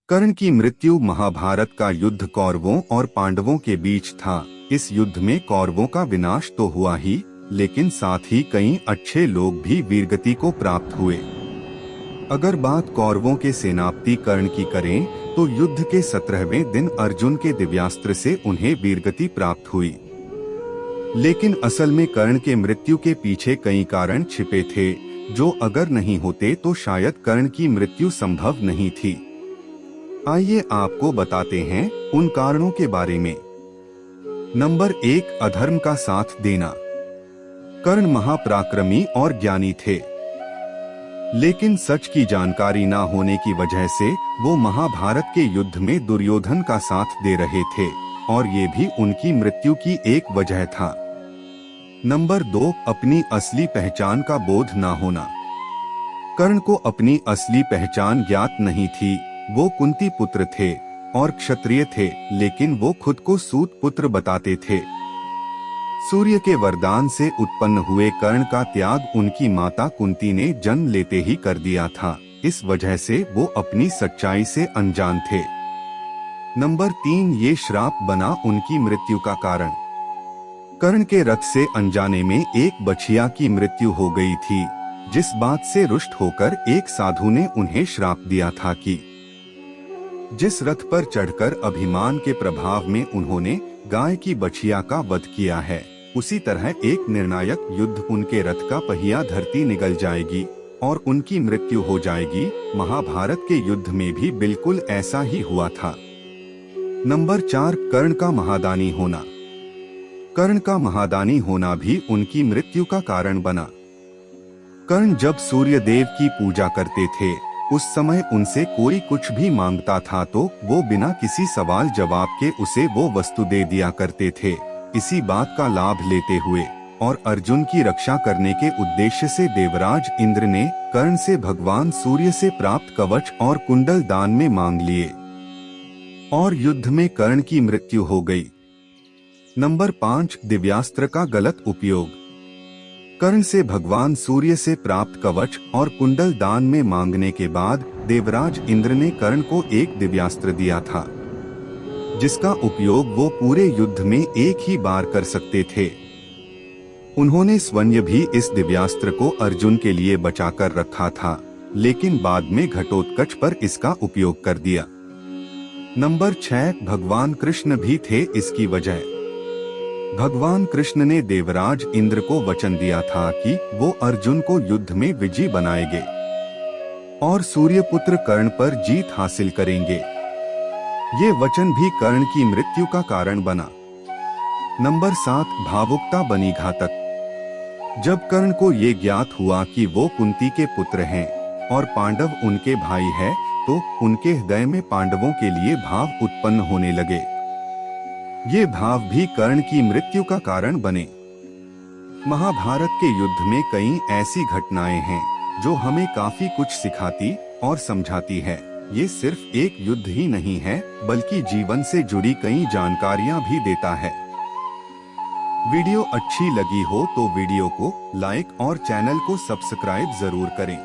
कर्ण की मृत्यु। महाभारत का युद्ध कौरवों और पांडवों के बीच था। इस युद्ध में कौरवों का विनाश तो हुआ ही, लेकिन साथ ही कई अच्छे लोग भी वीरगति को प्राप्त हुए। अगर बात कौरवों के सेनापति कर्ण की करें, तो युद्ध के 17वें दिन अर्जुन के दिव्यास्त्र से उन्हें वीरगति प्राप्त हुई। लेकिन असल में कर्ण के मृत्यु के पीछे कई कारण छिपे थे, जो अगर नहीं होते तो शायद कर्ण की मृत्यु संभव नहीं थी। आइए आपको बताते हैं उन कारणों के बारे में। नंबर 1, अधर्म का साथ देना। कर्ण महापराक्रमी और ज्ञानी थे, लेकिन सच की जानकारी न होने की वजह से वो महाभारत के युद्ध में दुर्योधन का साथ दे रहे थे, और ये भी उनकी मृत्यु की एक वजह था। नंबर 2, अपनी असली पहचान का बोध न होना। कर्ण को अपनी असली पहचान ज्ञात नहीं थी। वो कुंती पुत्र थे और क्षत्रिय थे, लेकिन वो खुद को सूत पुत्र बताते थे। सूर्य के वरदान से उत्पन्न हुए कर्ण का त्याग उनकी माता कुंती ने जन्म लेते ही कर दिया था। इस वजह से वो अपनी सच्चाई से अनजान थे। नंबर 3, ये श्राप बना उनकी मृत्यु का कारण। कर्ण के रथ से अनजाने में एक बछिया की मृत्यु हो गई थी, जिस बात से रुष्ट होकर एक साधु ने उन्हें श्राप दिया था कि जिस रथ पर चढ़कर अभिमान के प्रभाव में उन्होंने गाय की बछिया का वध किया है, उसी तरह एक निर्णायक युद्ध उनके रथ का पहिया धरती निगल जाएगी और उनकी मृत्यु हो जाएगी। महाभारत के युद्ध में भी बिल्कुल ऐसा ही हुआ था। नंबर 4, कर्ण का महादानी होना। कर्ण का महादानी होना भी उनकी मृत्यु का कारण बना। कर्ण जब सूर्य देव की पूजा करते थे, उस समय उनसे कोई कुछ भी मांगता था तो वो बिना किसी सवाल जवाब के उसे वो वस्तु दे दिया करते थे। इसी बात का लाभ लेते हुए और अर्जुन की रक्षा करने के उद्देश्य से देवराज इंद्र ने कर्ण से भगवान सूर्य से प्राप्त कवच और कुंडल दान में मांग लिए, और युद्ध में कर्ण की मृत्यु हो गई। नंबर 5, दिव्यास्त्र का गलत उपयोग। कर्ण से भगवान सूर्य से प्राप्त कवच और कुंडल दान में मांगने के बाद देवराज इंद्र ने कर्ण को एक दिव्यास्त्र दिया था, जिसका उपयोग वो पूरे युद्ध में एक ही बार कर सकते थे। उन्होंने स्वयं भी इस दिव्यास्त्र को अर्जुन के लिए बचाकर रखा था, लेकिन बाद में घटोत्कच पर इसका उपयोग कर दिया। नंबर 6, भगवान कृष्ण भी थे इसकी वजह। भगवान कृष्ण ने देवराज इंद्र को वचन दिया था कि वो अर्जुन को युद्ध में विजयी बनाएंगे और सूर्यपुत्र कर्ण पर जीत हासिल करेंगे। ये वचन भी कर्ण की मृत्यु का कारण बना। नंबर 7, भावुकता बनी घातक। जब कर्ण को ये ज्ञात हुआ कि वो कुंती के पुत्र हैं और पांडव उनके भाई हैं, तो उनके हृदय में पांडवों के लिए भाव उत्पन्न होने लगे। ये भाव भी कर्ण की मृत्यु का कारण बने। महाभारत के युद्ध में कई ऐसी घटनाएं हैं जो हमें काफी कुछ सिखाती और समझाती है। ये सिर्फ एक युद्ध ही नहीं है, बल्कि जीवन से जुड़ी कई जानकारियां भी देता है। वीडियो अच्छी लगी हो तो वीडियो को लाइक और चैनल को सब्सक्राइब जरूर करें।